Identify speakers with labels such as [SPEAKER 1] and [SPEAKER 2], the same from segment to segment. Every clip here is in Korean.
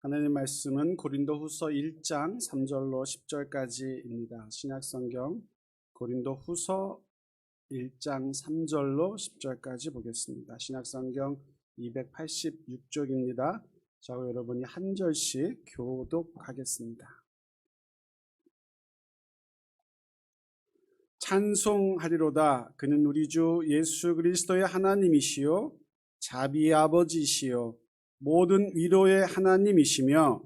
[SPEAKER 1] 하나님의 말씀은 고린도후서 1장 3절로 10절까지입니다. 신약성경 고린도후서 1장 3절로 10절까지 보겠습니다. 신약성경 286쪽입니다. 저와 여러분이 한 절씩 교독하겠습니다. 찬송하리로다. 그는 우리 주 예수 그리스도의 하나님이시요 자비의 아버지시요 모든 위로의 하나님이시며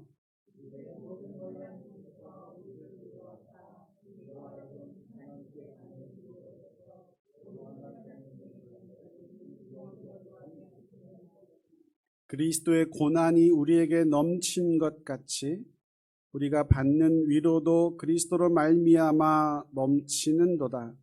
[SPEAKER 1] 그리스도의 고난이 우리에게 넘친 것 같이 우리가 받는 위로도 그리스도로 말미암아 넘치는도다.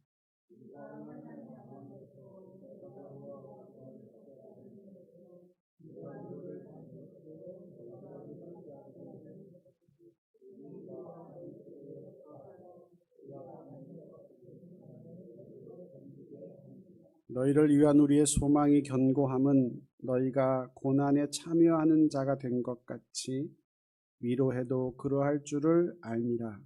[SPEAKER 1] 너희를 위한 우리의 소망이 견고함은 너희가 고난에 참여하는 자가 된 것 같이 위로해도 그러할 줄을 알미라.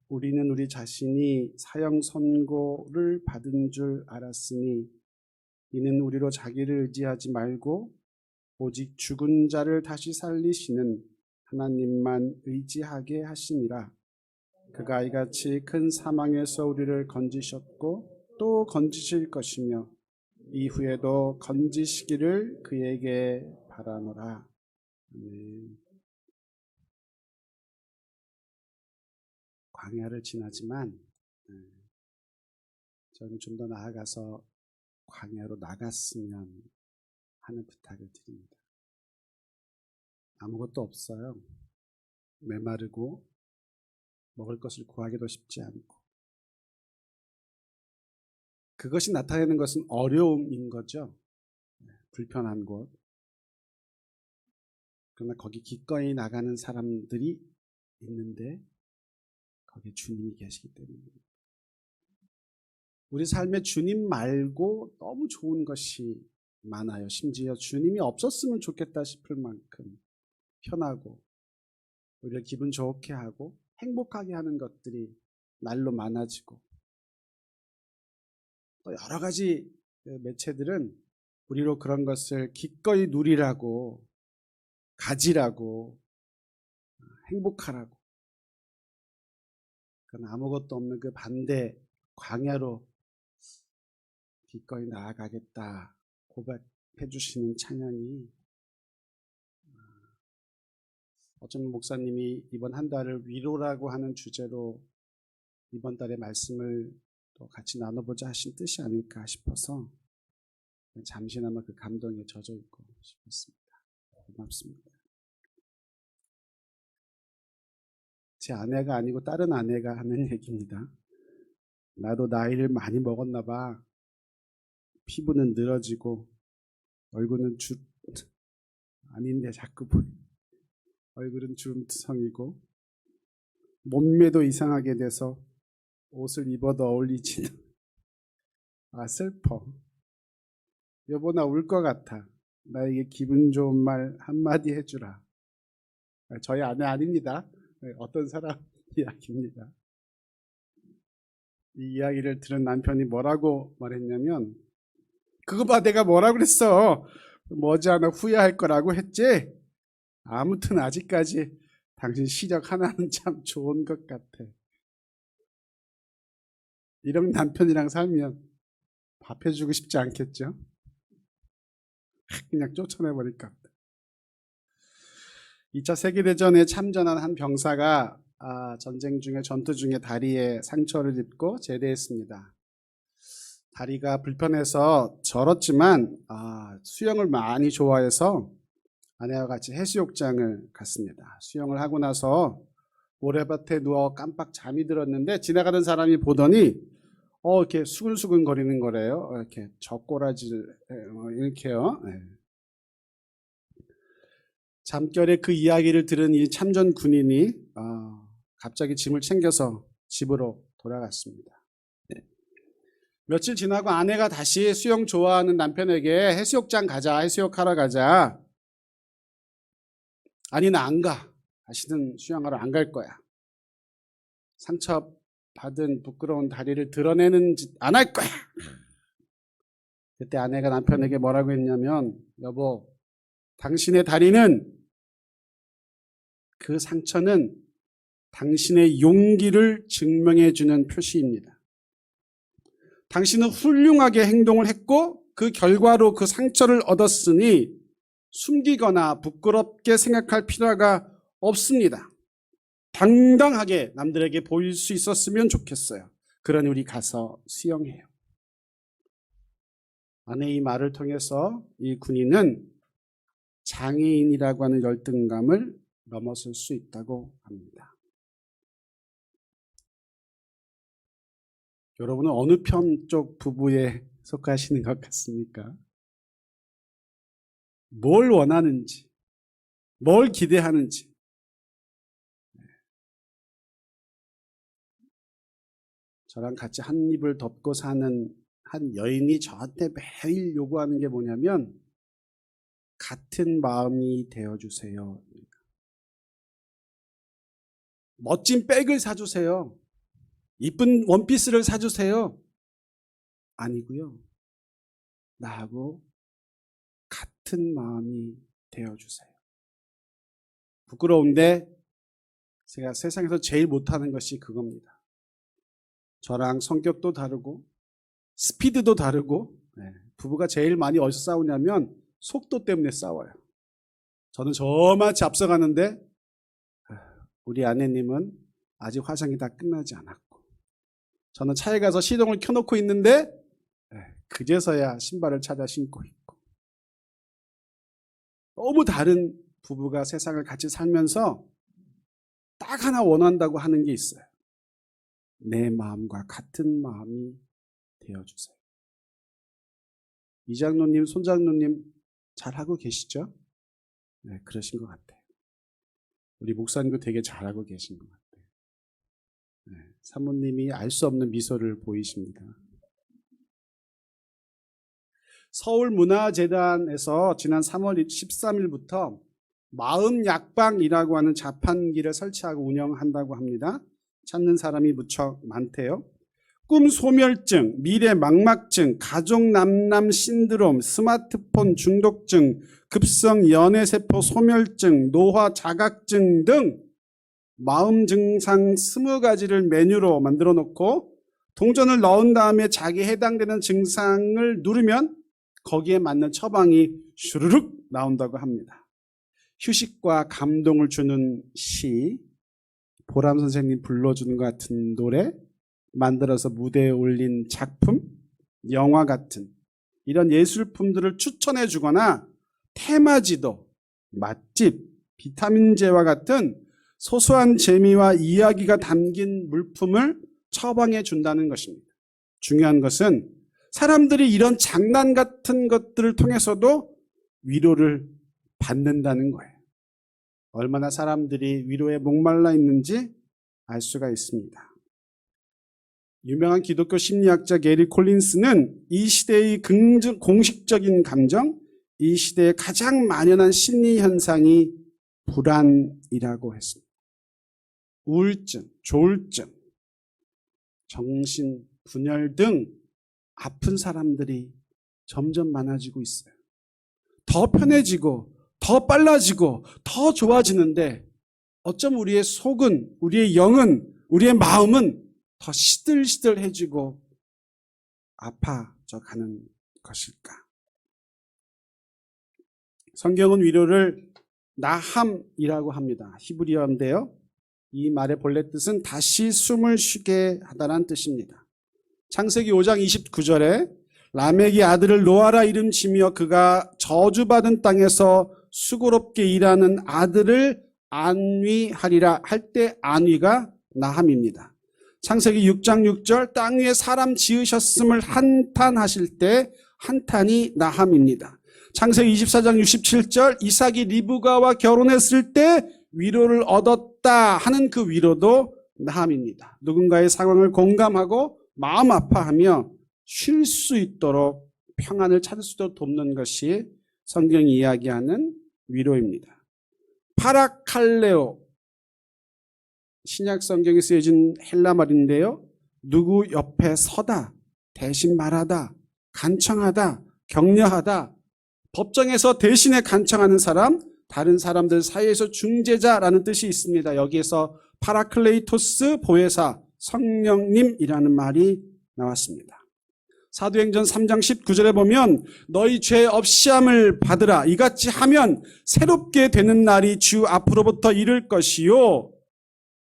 [SPEAKER 1] 우리는 우리 자신이 사형 선고를 받은 줄 알았으니 이는 우리로 자기를 의지하지 말고 오직 죽은 자를 다시 살리시는 하나님만 의지하게 하심이라. 그가 이같이 큰 사망에서 우리를 건지셨고 또 건지실 것이며 이후에도 건지시기를 그에게 바라노라. 광야를 지나지만 저는 좀 더 나아가서 광야로 나갔으면 하는 부탁을 드립니다. 아무것도 없어요. 메마르고 먹을 것을 구하기도 쉽지 않고 그것이 나타내는 것은 어려움인 거죠. 불편한 곳. 그러나 거기 기꺼이 나가는 사람들이 있는데 거기에 주님이 계시기 때문입니다. 우리 삶에 주님 말고 너무 좋은 것이 많아요. 심지어 주님이 없었으면 좋겠다 싶을 만큼 편하고 우리를 기분 좋게 하고 행복하게 하는 것들이 날로 많아지고 또 여러 가지 매체들은 우리로 그런 것을 기꺼이 누리라고 가지라고 행복하라고 그러나 아무것도 없는 그 반대 광야로 기꺼이 나아가겠다 고백해 주시는 찬양이 어떤 목사님이 이번 한 달을 위로라고 하는 주제로 이번 달의 말씀을 또 같이 나눠보자 하신 뜻이 아닐까 싶어서 잠시나마 그 감동에 젖어 있고 싶었습니다. 고맙습니다. 제 아내가 아니고 다른 아내가 하는 얘기입니다. 나도 나이를 많이 먹었나 봐. 피부는 늘어지고 얼굴은 아닌데 자꾸 얼굴은 주름투성이고 몸매도 이상하게 돼서 옷을 입어도 어울리지는 슬퍼. 여보 나 울 것 같아. 나에게 기분 좋은 말 한마디 해주라. 저희 아내 아닙니다. 어떤 사람 이야기입니다. 이 이야기를 들은 남편이 뭐라고 말했냐면 그거 봐 내가 뭐라고 그랬어. 머지않아 후회할 거라고 했지. 아무튼 아직까지 당신 시력 하나는 참 좋은 것 같아. 이런 남편이랑 살면 밥 해주고 싶지 않겠죠? 그냥 쫓아내버릴 것 같아. 2차 세계대전에 참전한 한 병사가 전쟁 중에 전투 중에 다리에 상처를 입고 제대했습니다. 다리가 불편해서 절었지만 수영을 많이 좋아해서 아내와 같이 해수욕장을 갔습니다. 수영을 하고 나서 모래밭에 누워 깜빡 잠이 들었는데 지나가는 사람이 보더니 이렇게 수근수근 거리는 거래요. 이렇게 젖꼬라지를 이렇게요. 잠결에 그 이야기를 들은 이 참전 군인이 갑자기 짐을 챙겨서 집으로 돌아갔습니다. 며칠 지나고 아내가 다시 수영 좋아하는 남편에게 해수욕장 가자, 해수욕하러 가자. 아니, 나 안 가. 다시는 수영하러 안 갈 거야. 상처받은 부끄러운 다리를 드러내는 짓 안 할 거야. 그때 아내가 남편에게 뭐라고 했냐면, 여보, 당신의 다리는, 그 상처는 당신의 용기를 증명해주는 표시입니다. 당신은 훌륭하게 행동을 했고 그 결과로 그 상처를 얻었으니 숨기거나 부끄럽게 생각할 필요가 없습니다. 당당하게 남들에게 보일 수 있었으면 좋겠어요. 그러니 우리 가서 수영해요. 아내의 말을 통해서 이 군인은 장애인이라고 하는 열등감을 넘어설 수 있다고 합니다. 여러분은 어느 편 쪽 부부에 속하시는 것 같습니까? 뭘 원하는지, 뭘 기대하는지. 저랑 같이 한 입을 덮고 사는 한 여인이 저한테 매일 요구하는 게 뭐냐면 같은 마음이 되어주세요. 멋진 백을 사주세요. 이쁜 원피스를 사주세요. 아니고요. 나하고 같은 마음이 되어주세요. 부끄러운데 제가 세상에서 제일 못하는 것이 그겁니다. 저랑 성격도 다르고 스피드도 다르고 부부가 제일 많이 어디서 싸우냐면 속도 때문에 싸워요. 저는 저마치 앞서가는데 우리 아내님은 아직 화장이 다 끝나지 않았고 저는 차에 가서 시동을 켜놓고 있는데 그제서야 신발을 찾아 신고 있고 너무 다른 부부가 세상을 같이 살면서 딱 하나 원한다고 하는 게 있어요. 내 마음과 같은 마음이 되어주세요. 이장로님, 손장로님 잘하고 계시죠? 네, 그러신 것 같아요. 우리 목사님도 되게 잘하고 계신 것 같아요. 네, 사모님이 알 수 없는 미소를 보이십니다. 서울문화재단에서 지난 3월 13일부터 마음약방이라고 하는 자판기를 설치하고 운영한다고 합니다. 찾는 사람이 무척 많대요. 꿈 소멸증, 미래 망막증, 가족 남남 신드롬, 스마트폰 중독증, 급성 연애세포 소멸증, 노화 자각증 등 마음 증상 20가지를 메뉴로 만들어 놓고 동전을 넣은 다음에 자기에 해당되는 증상을 누르면 거기에 맞는 처방이 슈르륵 나온다고 합니다. 휴식과 감동을 주는 시, 보람 선생님 불러주는 것 같은 노래, 만들어서 무대에 올린 작품, 영화 같은 이런 예술품들을 추천해 주거나 테마지도, 맛집, 비타민제와 같은 소소한 재미와 이야기가 담긴 물품을 처방해 준다는 것입니다. 중요한 것은 사람들이 이런 장난 같은 것들을 통해서도 위로를 받는다는 거예요. 얼마나 사람들이 위로에 목말라 있는지 알 수가 있습니다. 유명한 기독교 심리학자 게리 콜린스는 이 시대의 공식적인 감정, 이 시대의 가장 만연한 심리 현상이 불안이라고 했습니다. 우울증, 조울증, 정신 분열 등 아픈 사람들이 점점 많아지고 있어요. 더 편해지고 더 빨라지고 더 좋아지는데 어쩜 우리의 속은, 우리의 영은, 우리의 마음은 더 시들시들해지고 아파져 가는 것일까? 성경은 위로를 나함이라고 합니다. 히브리어인데요. 이 말의 본래 뜻은 다시 숨을 쉬게 하다라는 뜻입니다. 창세기 5장 29절에 라멕이 아들을 노아라 이름지며 그가 저주받은 땅에서 수고롭게 일하는 아들을 안위하리라 할 때 안위가 나함입니다. 창세기 6장 6절 땅 위에 사람 지으셨음을 한탄하실 때 한탄이 나함입니다. 창세기 24장 67절 이삭이 리브가와 결혼했을 때 위로를 얻었다 하는 그 위로도 나함입니다. 누군가의 상황을 공감하고 마음 아파하며 쉴 수 있도록 평안을 찾을 수 있도록 돕는 것이 성경이 이야기하는 위로입니다. 파라칼레오, 신약 성경에 쓰여진 헬라 말인데요. 누구 옆에 서다, 대신 말하다, 간청하다, 격려하다, 법정에서 대신에 간청하는 사람, 다른 사람들 사이에서 중재자라는 뜻이 있습니다. 여기에서 파라클레이토스, 보혜사, 성령님이라는 말이 나왔습니다. 사도행전 3장 19절에 보면 너희 죄 없이함을 받으라. 이같이 하면 새롭게 되는 날이 주 앞으로부터 이를 것이요.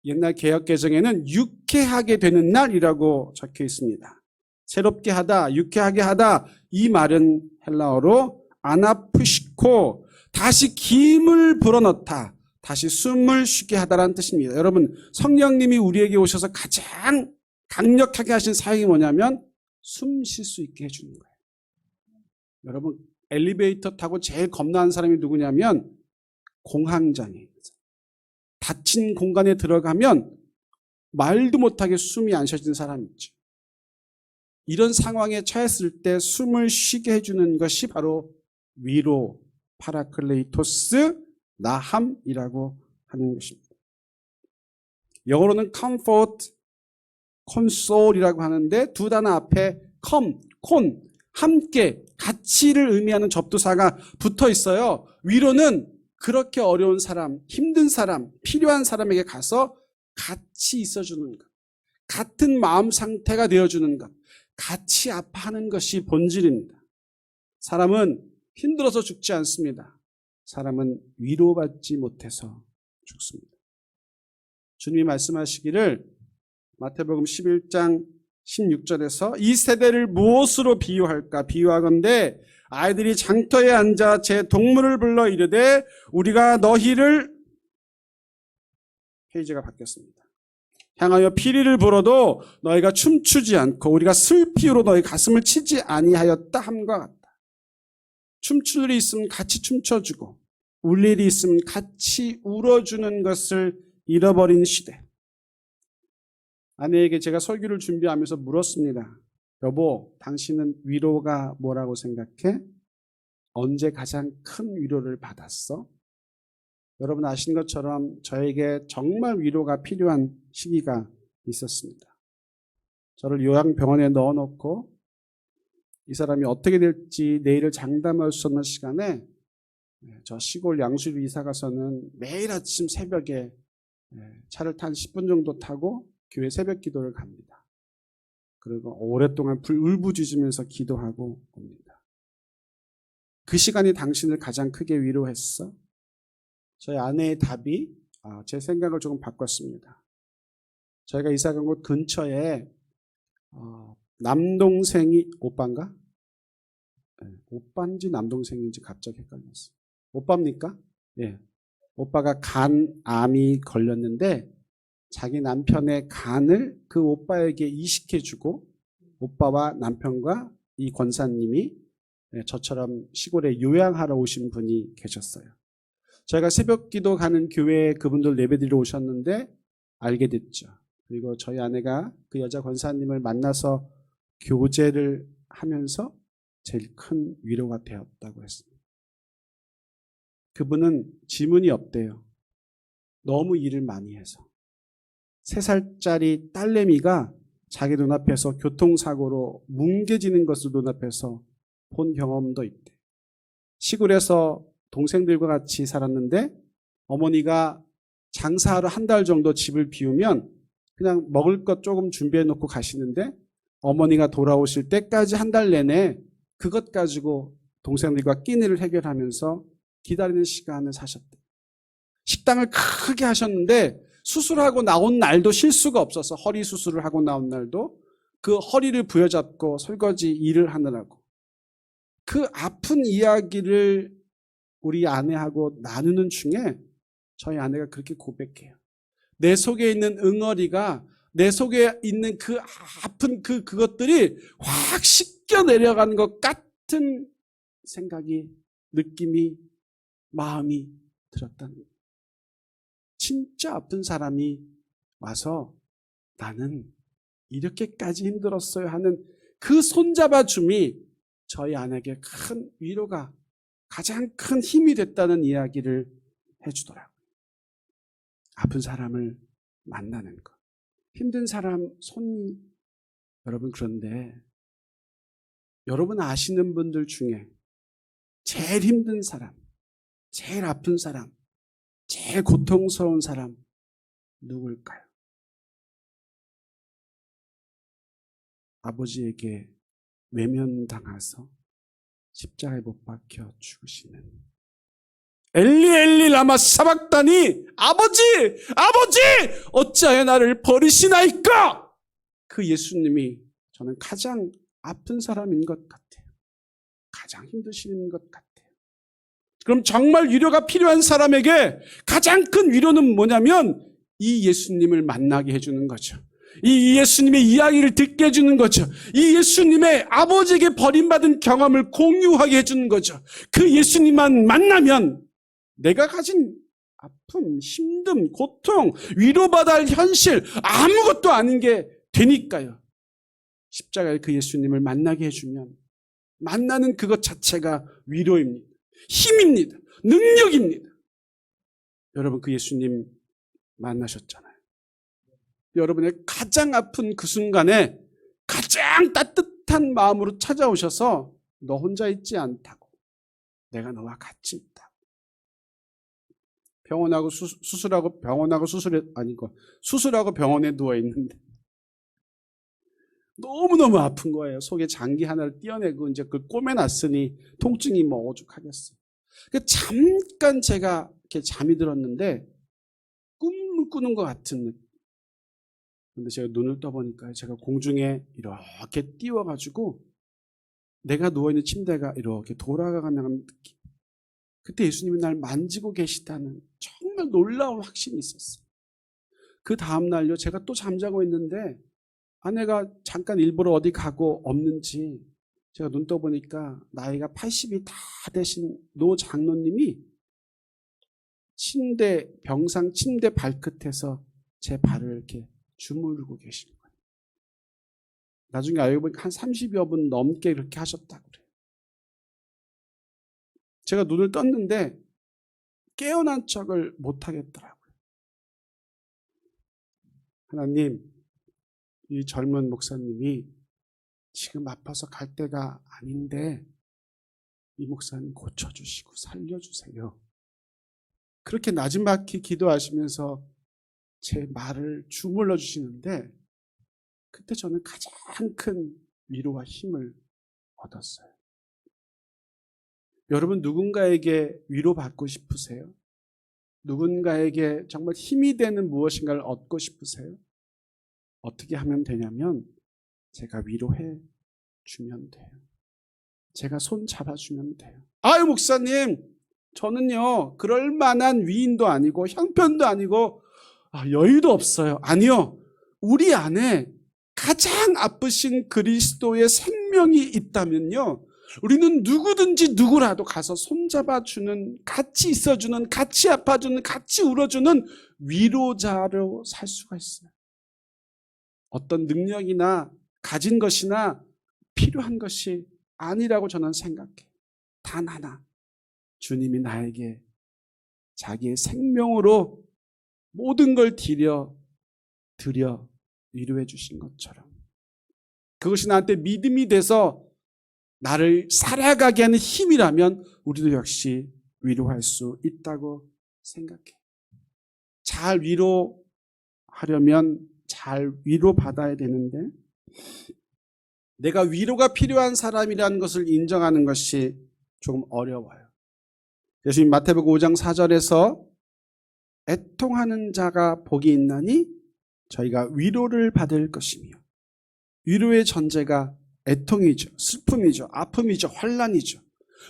[SPEAKER 1] 옛날 개역개정에는 유쾌하게 되는 날이라고 적혀 있습니다. 새롭게 하다, 유쾌하게 하다, 이 말은 헬라어로 아나푸시코, 다시 기임을 불어넣다, 다시 숨을 쉬게 하다라는 뜻입니다. 여러분, 성령님이 우리에게 오셔서 가장 강력하게 하신 사역이 뭐냐면 숨 쉴 수 있게 해주는 거예요. 여러분, 엘리베이터 타고 제일 겁나는 사람이 누구냐면 공황장애인. 닫힌 공간에 들어가면 말도 못하게 숨이 안 쉬어지는 사람이 있죠. 이런 상황에 처했을 때 숨을 쉬게 해주는 것이 바로 위로, 파라클레이토스, 나함이라고 하는 것입니다. 영어로는 comfort, console이라고 하는데 두 단어 앞에 come, con, 함께, 같이를 의미하는 접두사가 붙어 있어요. 위로는 그렇게 어려운 사람, 힘든 사람, 필요한 사람에게 가서 같이 있어주는 것, 같은 마음 상태가 되어주는 것, 같이 아파하는 것이 본질입니다. 사람은 힘들어서 죽지 않습니다. 사람은 위로받지 못해서 죽습니다. 주님이 말씀하시기를 마태복음 11장 16절에서 이 세대를 무엇으로 비유할까? 비유하건대 아이들이 장터에 앉아 제 동물을 불러 이르되 우리가 너희를, 페이지가 바뀌었습니다. 향하여 피리를 불어도 너희가 춤추지 않고 우리가 슬피우로 너희 가슴을 치지 아니하였다 함과 같다. 춤출 일이 있으면 같이 춤춰주고 울 일이 있으면 같이 울어주는 것을 잃어버린 시대. 아내에게 제가 설교를 준비하면서 물었습니다. 여보, 당신은 위로가 뭐라고 생각해? 언제 가장 큰 위로를 받았어? 여러분 아시는 것처럼 저에게 정말 위로가 필요한 시기가 있었습니다. 저를 요양병원에 넣어놓고 이 사람이 어떻게 될지 내일을 장담할 수 없는 시간에 저 시골 양수로 이사 가서는 매일 아침 새벽에 차를 한 10분 정도 타고 교회 새벽 기도를 갑니다. 그리고 오랫동안 울부짖으면서 기도하고 옵니다. 그 시간이 당신을 가장 크게 위로했어? 저희 아내의 답이 제 생각을 조금 바꿨습니다. 저희가 이사 간 곳 근처에 남동생이 오빠인가? 오빠인지 남동생인지 갑자기 헷갈렸어요. 오빠입니까? 예. 오빠가 간암이 걸렸는데 자기 남편의 간을 그 오빠에게 이식해주고 오빠와 남편과 이 권사님이 저처럼 시골에 요양하러 오신 분이 계셨어요. 저희가 새벽기도 가는 교회에 그분들 예배드리러 오셨는데 알게 됐죠. 그리고 저희 아내가 그 여자 권사님을 만나서 교제를 하면서 제일 큰 위로가 되었다고 했습니다. 그분은 지문이 없대요. 너무 일을 많이 해서. 3살짜리 딸내미가 자기 눈앞에서 교통사고로 뭉개지는 것을 눈앞에서 본 경험도 있대. 시골에서 동생들과 같이 살았는데 어머니가 장사하러 한 달 정도 집을 비우면 그냥 먹을 것 조금 준비해 놓고 가시는데 어머니가 돌아오실 때까지 한 달 내내 그것 가지고 동생들과 끼니를 해결하면서 기다리는 시간을 사셨대. 식당을 크게 하셨는데 수술하고 나온 날도 쉴 수가 없어서 허리 수술을 하고 나온 날도 그 허리를 부여잡고 설거지 일을 하느라고 그 아픈 이야기를 우리 아내하고 나누는 중에 저희 아내가 그렇게 고백해요. 내 속에 있는 응어리가 내 속에 있는 그 아픈 그것들이 확 씻겨 내려간 것 같은 생각이, 느낌이, 마음이 들었다는 거예요. 진짜 아픈 사람이 와서 나는 이렇게까지 힘들었어요 하는 그 손잡아줌이 저희 아내에게 큰 위로가, 가장 큰 힘이 됐다는 이야기를 해주더라고요. 아픈 사람을 만나는 것, 힘든 사람 여러분, 그런데 여러분 아시는 분들 중에 제일 힘든 사람, 제일 아픈 사람, 제일 고통스러운 사람 누굴까요? 아버지에게 외면당해서 십자가에 못 박혀 죽으시는 엘리 엘리 라마 사박다니, 아버지 어찌하여 나를 버리시나이까? 그 예수님이 저는 가장 아픈 사람인 것 같아요. 가장 힘드신 것 같아요. 그럼 정말 위로가 필요한 사람에게 가장 큰 위로는 뭐냐면 이 예수님을 만나게 해주는 거죠. 이 예수님의 이야기를 듣게 해주는 거죠. 이 예수님의 아버지에게 버림받은 경험을 공유하게 해주는 거죠. 그 예수님만 만나면 내가 가진 아픔, 힘듦, 고통, 위로받아야 할 현실 아무것도 아닌 게 되니까요. 십자가에 그 예수님을 만나게 해주면 만나는 그것 자체가 위로입니다. 힘입니다. 능력입니다. 여러분 그 예수님 만나셨잖아요. 여러분의 가장 아픈 그 순간에 가장 따뜻한 마음으로 찾아오셔서 너 혼자 있지 않다고, 내가 너와 같이 있다고. 수술하고 병원에 누워 있는데 너무너무 아픈 거예요. 속에 장기 하나를 떼어내고 이제 그걸 꼬매놨으니 통증이 뭐 오죽하겠어요. 잠깐 제가 이렇게 잠이 들었는데 꿈을 꾸는 것 같은 느낌. 근데 제가 눈을 떠보니까 제가 공중에 이렇게 띄워가지고 내가 누워있는 침대가 이렇게 돌아가는 느낌. 그때 예수님이 날 만지고 계시다는 정말 놀라운 확신이 있었어요. 그 다음날요, 제가 또 잠자고 있는데 아내가 잠깐 일부러 어디 가고 없는지 제가 눈 떠보니까 나이가 80이 다 되신 노 장로님이 병상 침대 발끝에서 제 발을 이렇게 주무르고 계신 거예요. 나중에 알고 보니까 한 30여 분 넘게 그렇게 하셨다고 그래요. 제가 눈을 떴는데 깨어난 척을 못 하겠더라고요. 하나님, 이 젊은 목사님이 지금 아파서 갈 때가 아닌데 이 목사님 고쳐주시고 살려주세요. 그렇게 나지막히 기도하시면서 제 말을 주물러 주시는데 그때 저는 가장 큰 위로와 힘을 얻었어요. 여러분 누군가에게 위로받고 싶으세요? 누군가에게 정말 힘이 되는 무엇인가를 얻고 싶으세요? 어떻게 하면 되냐면 제가 위로해 주면 돼요. 제가 손 잡아주면 돼요. 아유 목사님, 저는요 그럴 만한 위인도 아니고 형편도 아니고 여유도 없어요. 아니요, 우리 안에 가장 아프신 그리스도의 생명이 있다면요, 우리는 누구든지 누구라도 가서 손잡아주는, 같이 있어주는, 같이 아파주는, 같이 울어주는 위로자로 살 수가 있어요. 어떤 능력이나 가진 것이나 필요한 것이 아니라고 저는 생각해요. 단 하나, 주님이 나에게 자기의 생명으로 모든 걸 드려 위로해 주신 것처럼 그것이 나한테 믿음이 돼서 나를 살아가게 하는 힘이라면 우리도 역시 위로할 수 있다고 생각해요. 잘 위로하려면 잘 위로받아야 되는데 내가 위로가 필요한 사람이라는 것을 인정하는 것이 조금 어려워요. 예수님 마태복음 5장 4절에서 애통하는 자가 복이 있나니 저희가 위로를 받을 것이며, 위로의 전제가 애통이죠, 슬픔이죠, 아픔이죠, 환난이죠.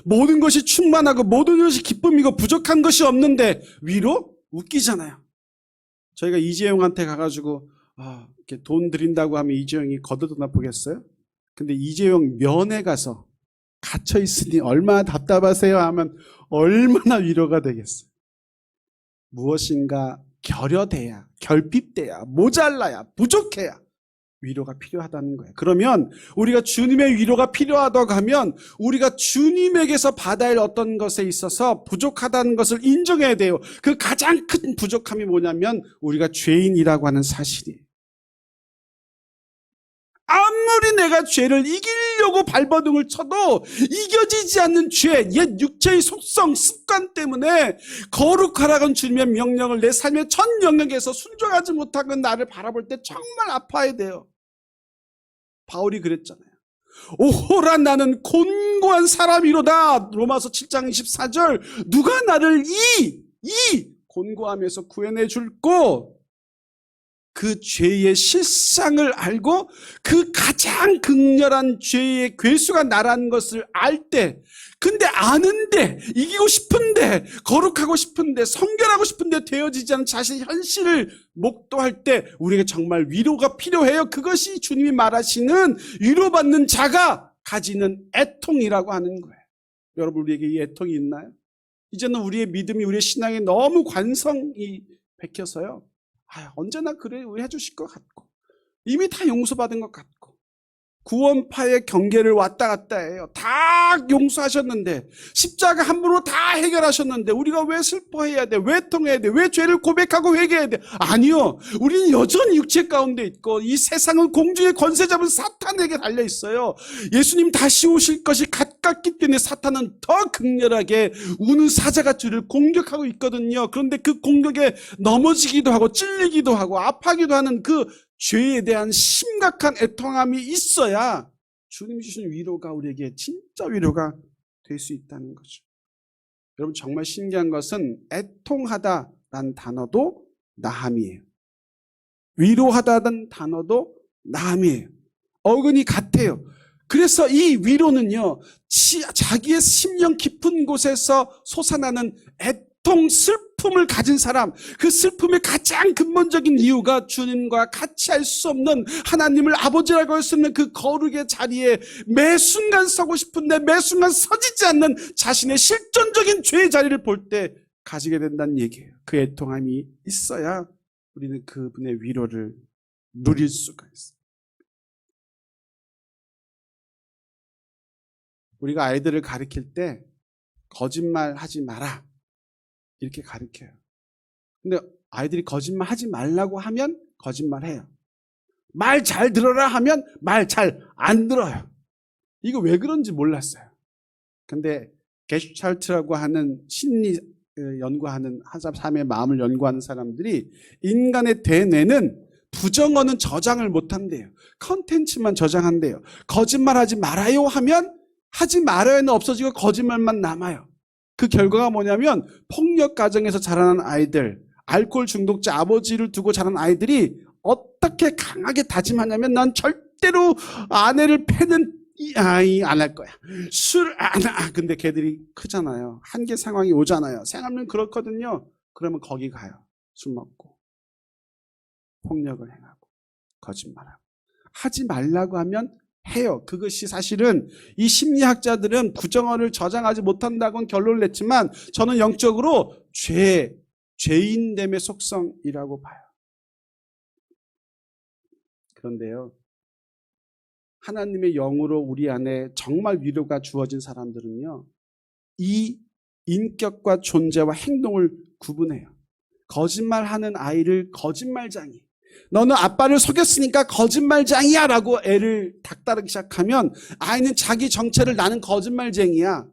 [SPEAKER 1] 모든 것이 충만하고 모든 것이 기쁨이고 부족한 것이 없는데 위로? 웃기잖아요. 저희가 이재용한테 가가지고 이렇게 돈 드린다고 하면 이재용이 거들떠나 보겠어요? 근데 이재용 면회 가서 갇혀 있으니 얼마나 답답하세요 하면 얼마나 위로가 되겠어요. 무엇인가 결여돼야, 결핍돼야, 모자라야, 부족해야 위로가 필요하다는 거예요. 그러면 우리가 주님의 위로가 필요하다고 하면 우리가 주님에게서 받아야 할 어떤 것에 있어서 부족하다는 것을 인정해야 돼요. 그 가장 큰 부족함이 뭐냐면 우리가 죄인이라고 하는 사실이에요. 아무리 내가 죄를 이기려고 발버둥을 쳐도 이겨지지 않는 죄, 옛 육체의 속성, 습관 때문에 거룩하라고 한 주님의 명령을 내 삶의 전 영역에서 순종하지 못하고 나를 바라볼 때 정말 아파야 돼요. 바울이 그랬잖아요. 오호라 나는 곤고한 사람이로다. 로마서 7장 24절. 누가 나를 이 곤고함에서 구해내 줄꼬. 그 죄의 실상을 알고 그 가장 극렬한 죄의 괴수가 나라는 것을 알 때, 근데 아는데, 이기고 싶은데, 거룩하고 싶은데, 성결하고 싶은데 되어지지 않은 자신의 현실을 목도할 때 우리에게 정말 위로가 필요해요. 그것이 주님이 말하시는 위로받는 자가 가지는 애통이라고 하는 거예요. 여러분, 우리에게 이 애통이 있나요? 이제는 우리의 믿음이, 우리의 신앙이 너무 관성이 베껴서요, 언제나 그래 해주실 것 같고, 이미 다 용서받은 것 같고, 구원파의 경계를 왔다 갔다 해요. 다 용서하셨는데, 십자가 함부로 다 해결하셨는데 우리가 왜 슬퍼해야 돼? 왜 통해야 돼? 왜 죄를 고백하고 회개해야 돼? 아니요, 우리는 여전히 육체 가운데 있고 이 세상은 공중의 권세 잡은 사탄에게 달려 있어요. 예수님 다시 오실 것이 가깝기 때문에 사탄은 더 극렬하게 우는 사자가 주를 공격하고 있거든요. 그런데 그 공격에 넘어지기도 하고 찔리기도 하고 아파하기도 하는 그 죄에 대한 심각한 애통함이 있어야 주님이 주신 위로가 우리에게 진짜 위로가 될 수 있다는 거죠. 여러분, 정말 신기한 것은 애통하다라는 단어도 나함이에요. 위로하다라는 단어도 나함이에요. 어근이 같아요. 그래서 이 위로는요, 자기의 심령 깊은 곳에서 솟아나는 애통, 슬픔을 가진 사람, 그 슬픔의 가장 근본적인 이유가 주님과 같이 할 수 없는, 하나님을 아버지라고 할 수 없는 그 거룩의 자리에 매 순간 서고 싶은데 매 순간 서지지 않는 자신의 실존적인 죄의 자리를 볼 때 가지게 된다는 얘기예요. 그 애통함이 있어야 우리는 그분의 위로를 누릴 수가 있어요. 우리가 아이들을 가르칠 때 거짓말 하지 마라, 이렇게 가르쳐요. 근데 아이들이 거짓말 하지 말라고 하면 거짓말해요. 말 잘 들어라 하면 말 잘 안 들어요. 이거 왜 그런지 몰랐어요. 근데 게슈탈트라고 하는 심리 연구하는, 사람의 마음을 연구하는 사람들이 인간의 대뇌는 부정어는 저장을 못한대요. 컨텐츠만 저장한대요. 거짓말하지 말아요 하면 하지 말아요는 없어지고 거짓말만 남아요. 그 결과가 뭐냐면 폭력 가정에서 자라는 아이들, 알코올 중독자 아버지를 두고 자란 아이들이 어떻게 강하게 다짐하냐면, 난 절대로 아내를 패는 이 아이 안 할 거야. 술 안 하. 근데 걔들이 크잖아요. 한계 상황이 오잖아요. 생활은 그렇거든요. 그러면 거기 가요. 술 먹고 폭력을 행하고 거짓말하고. 하지 말라고 하면 해요. 그것이 사실은 이 심리학자들은 부정어를 저장하지 못한다고는 결론을 냈지만, 저는 영적으로 죄인됨의 속성이라고 봐요. 그런데요, 하나님의 영으로 우리 안에 정말 위로가 주어진 사람들은요, 이 인격과 존재와 행동을 구분해요. 거짓말하는 아이를 거짓말장이, 너는 아빠를 속였으니까 거짓말장이야 라고 애를 닥달하기 시작하면 아이는 자기 정체를 나는 거짓말쟁이야,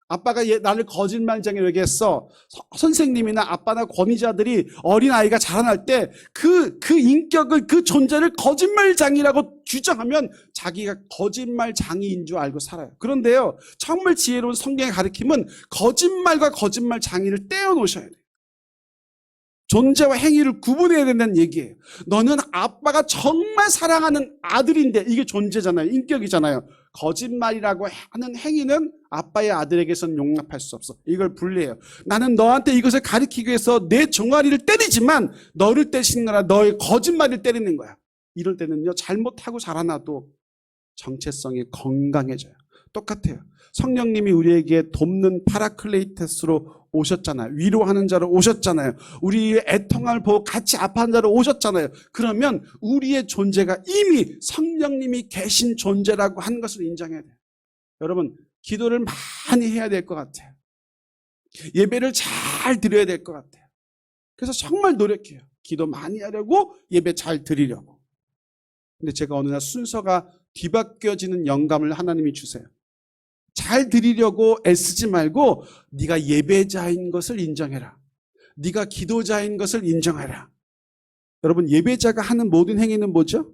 [SPEAKER 1] 아빠가 나를 거짓말쟁이라고 얘기했어. 선생님이나 아빠나 권위자들이 어린아이가 자라날 때 그 인격을, 그 존재를 거짓말장이라고 규정하면 자기가 거짓말장이인 줄 알고 살아요. 그런데요, 정말 지혜로운 성경의 가르침은 거짓말과 거짓말장이를 떼어놓으셔야 돼요. 존재와 행위를 구분해야 된다는 얘기예요. 너는 아빠가 정말 사랑하는 아들인데, 이게 존재잖아요. 인격이잖아요. 거짓말이라고 하는 행위는 아빠의 아들에게서는 용납할 수 없어. 이걸 분리해요. 나는 너한테 이것을 가르치기 위해서 내 종아리를 때리지만 너를 때리는 거라, 너의 거짓말을 때리는 거야. 이럴 때는요, 잘못하고 자라나도 정체성이 건강해져요. 똑같아요. 성령님이 우리에게 돕는 파라클레이테스로 오셨잖아요. 위로하는 자로 오셨잖아요. 우리의 애통함을 보고 같이 아파하는 자로 오셨잖아요. 그러면 우리의 존재가 이미 성령님이 계신 존재라고 하는 것을 인정해야 돼요. 여러분, 기도를 많이 해야 될 것 같아요. 예배를 잘 드려야 될 것 같아요. 그래서 정말 노력해요. 기도 많이 하려고, 예배 잘 드리려고. 근데 제가 어느 날 순서가 뒤바뀌어지는 영감을 하나님이 주세요. 잘 드리려고 애쓰지 말고 네가 예배자인 것을 인정해라. 네가 기도자인 것을 인정해라. 여러분, 예배자가 하는 모든 행위는 뭐죠?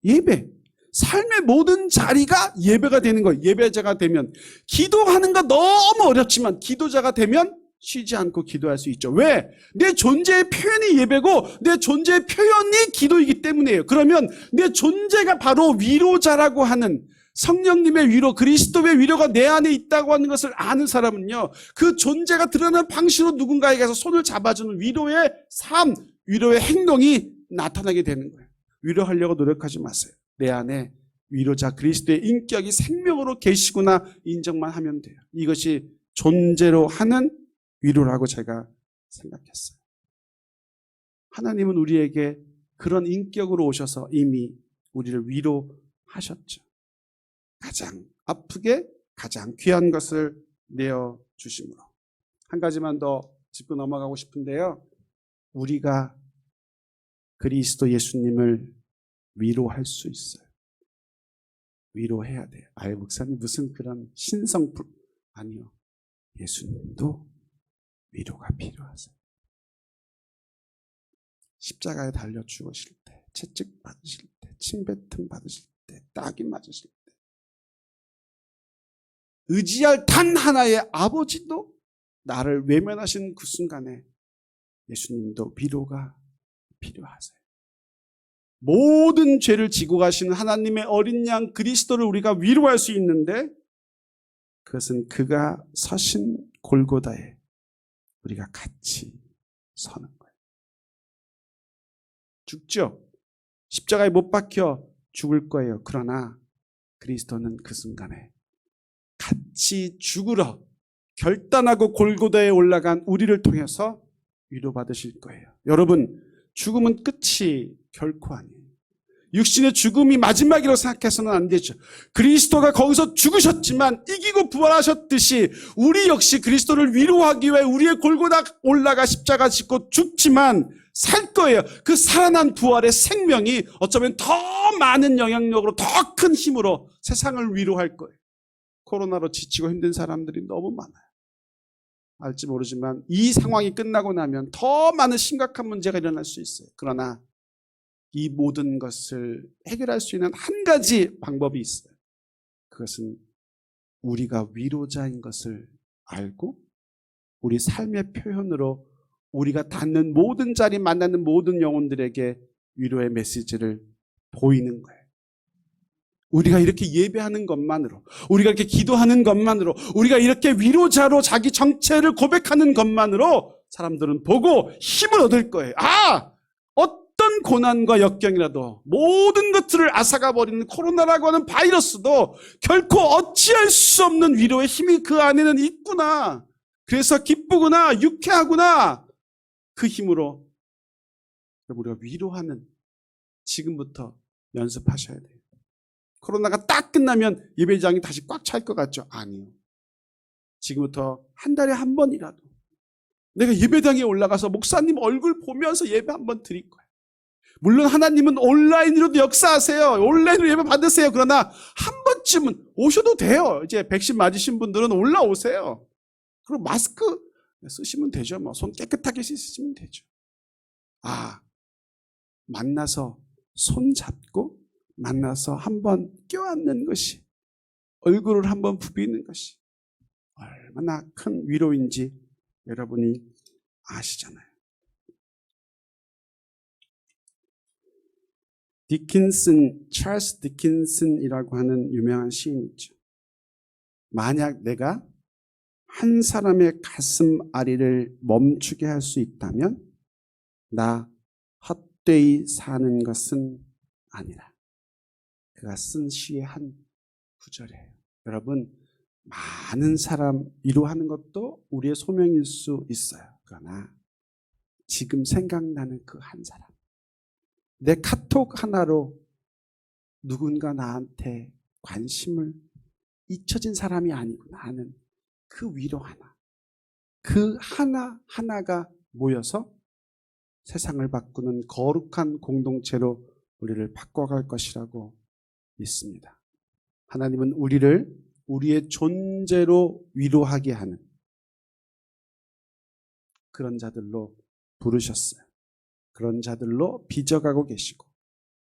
[SPEAKER 1] 예배. 삶의 모든 자리가 예배가 되는 거예요. 예배자가 되면. 기도하는 거 너무 어렵지만 기도자가 되면 쉬지 않고 기도할 수 있죠. 왜? 내 존재의 표현이 예배고 내 존재의 표현이 기도이기 때문이에요. 그러면 내 존재가 바로 위로자라고 하는 성령님의 위로, 그리스도의 위로가 내 안에 있다고 하는 것을 아는 사람은요, 그 존재가 드러나는 방식으로 누군가에게서 손을 잡아주는 위로의 삶, 위로의 행동이 나타나게 되는 거예요. 위로하려고 노력하지 마세요. 내 안에 위로자 그리스도의 인격이 생명으로 계시구나 인정만 하면 돼요. 이것이 존재로 하는 위로라고 제가 생각했어요. 하나님은 우리에게 그런 인격으로 오셔서 이미 우리를 위로하셨죠. 가장 아프게 가장 귀한 것을 내어주심으로. 한 가지만 더 짚고 넘어가고 싶은데요. 우리가 그리스도 예수님을 위로할 수 있어요. 위로해야 돼요. 아유, 목사님 무슨 그런 신성풀. 아니요. 예수님도 위로가 필요하세요. 십자가에 달려 죽으실 때, 채찍 받으실 때, 침뱉음 받으실 때, 딱이 맞으실 때, 의지할 단 하나의 아버지도 나를 외면하신 그 순간에 예수님도 위로가 필요하세요. 모든 죄를 지고 가시는 하나님의 어린 양 그리스도를 우리가 위로할 수 있는데 그것은 그가 서신 골고다에 우리가 같이 서는 거예요. 죽죠? 십자가에 못 박혀 죽을 거예요. 그러나 그리스도는 그 순간에 같이 죽으러 결단하고 골고다에 올라간 우리를 통해서 위로받으실 거예요. 여러분, 죽음은 끝이 결코 아니에요. 육신의 죽음이 마지막이라고 생각해서는 안 되죠. 그리스도가 거기서 죽으셨지만 이기고 부활하셨듯이 우리 역시 그리스도를 위로하기 위해 우리의 골고다 올라가 십자가 짓고 죽지만 살 거예요. 그 살아난 부활의 생명이 어쩌면 더 많은 영향력으로 더 큰 힘으로 세상을 위로할 거예요. 코로나로 지치고 힘든 사람들이 너무 많아요. 알지 모르지만 이 상황이 끝나고 나면 더 많은 심각한 문제가 일어날 수 있어요. 그러나 이 모든 것을 해결할 수 있는 한 가지 방법이 있어요. 그것은 우리가 위로자인 것을 알고 우리 삶의 표현으로 우리가 닿는 모든 자리 만나는 모든 영혼들에게 위로의 메시지를 보이는 거예요. 우리가 이렇게 예배하는 것만으로, 우리가 이렇게 기도하는 것만으로, 우리가 이렇게 위로자로 자기 정체를 고백하는 것만으로 사람들은 보고 힘을 얻을 거예요. 아! 어떤 고난과 역경이라도 모든 것들을 앗아가 버리는 코로나라고 하는 바이러스도 결코 어찌할 수 없는 위로의 힘이 그 안에는 있구나. 그래서 기쁘구나, 유쾌하구나. 그 힘으로 우리가 위로하는 지금부터 연습하셔야 돼요. 코로나가 딱 끝나면 예배장이 다시 꽉 찰 것 같죠? 아니요. 지금부터 한 달에 한 번이라도 내가 예배당에 올라가서 목사님 얼굴 보면서 예배 한 번 드릴 거예요. 물론 하나님은 온라인으로도 역사하세요. 온라인으로 예배 받으세요. 그러나 한 번쯤은 오셔도 돼요. 이제 백신 맞으신 분들은 올라오세요. 그리고 마스크 쓰시면 되죠. 뭐 손 깨끗하게 씻으시면 되죠. 아, 만나서 손 잡고 만나서 한번 껴안는 것이, 얼굴을 한번 부비는 것이 얼마나 큰 위로인지 여러분이 아시잖아요. 찰스 디킨슨이라고 하는 유명한 시인이 있죠. 만약 내가 한 사람의 가슴 아리를 멈추게 할 수 있다면 나 헛되이 사는 것은 아니라. 그가 쓴 시의 한 구절이에요. 여러분, 많은 사람 위로하는 것도 우리의 소명일 수 있어요. 그러나 지금 생각나는 그 한 사람, 내 카톡 하나로 누군가 나한테 관심을 잊혀진 사람이 아니구나 하는 그 위로 하나, 그 하나하나가 모여서 세상을 바꾸는 거룩한 공동체로 우리를 바꿔갈 것이라고 믿습니다. 하나님은 우리를 우리의 존재로 위로하게 하는 그런 자들로 부르셨어요. 그런 자들로 빚어가고 계시고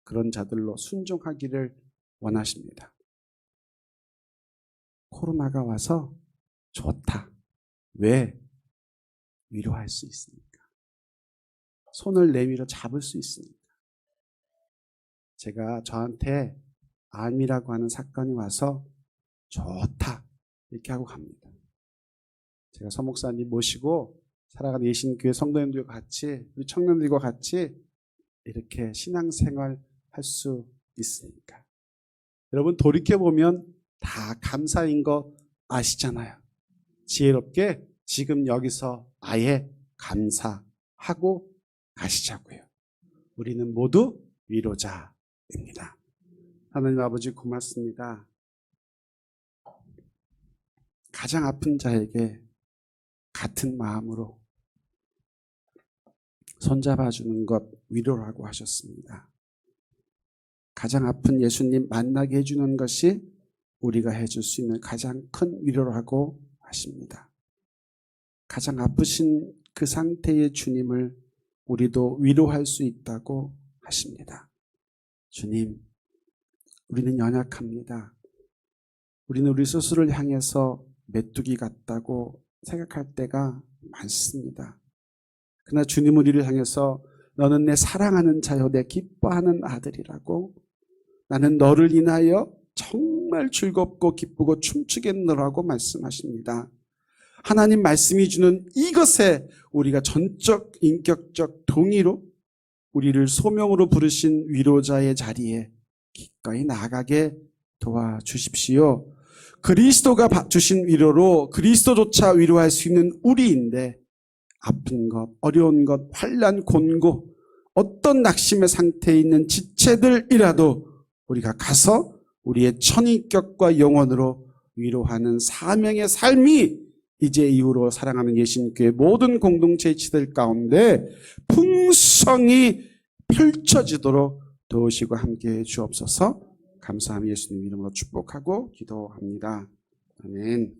[SPEAKER 1] 그런 자들로 순종하기를 원하십니다. 코로나가 와서 좋다. 왜? 위로할 수 있으니까. 손을 내밀어 잡을 수 있으니까. 제가 저한테 암이라고 하는 사건이 와서 좋다 이렇게 하고 갑니다. 제가 서목사님 모시고 살아가는 예신교회 성도님들과 같이 우리 청년들과 같이 이렇게 신앙생활 할 수 있으니까. 여러분 돌이켜보면 다 감사인 거 아시잖아요. 지혜롭게 지금 여기서 아예 감사하고 가시자고요. 우리는 모두 위로자입니다. 하나님 아버지 고맙습니다. 가장 아픈 자에게 같은 마음으로 손잡아주는 것 위로라고 하셨습니다. 가장 아픈 예수님 만나게 해주는 것이 우리가 해줄 수 있는 가장 큰 위로라고 하십니다. 가장 아프신 그 상태의 주님을 우리도 위로할 수 있다고 하십니다. 주님, 우리는 연약합니다. 우리는 우리 스스로를 향해서 메뚜기 같다고 생각할 때가 많습니다. 그러나 주님은 우리를 향해서 너는 내 사랑하는 자요, 내 기뻐하는 아들이라고, 나는 너를 인하여 정말 즐겁고 기쁘고 춤추겠노라고 말씀하십니다. 하나님 말씀이 주는 이것에 우리가 전적 인격적 동의로 우리를 소명으로 부르신 위로자의 자리에 기꺼이 나아가게 도와주십시오. 그리스도가 주신 위로로 그리스도조차 위로할 수 있는 우리인데 아픈 것, 어려운 것, 환난, 곤고, 어떤 낙심의 상태에 있는 지체들이라도 우리가 가서 우리의 천인격과 영혼으로 위로하는 사명의 삶이 이제 이후로 사랑하는 예신교회 모든 공동체의 지들 가운데 풍성히 펼쳐지도록 도우시고 함께해 주옵소서. 감사함 예수님 이름으로 축복하고 기도합니다. 아멘.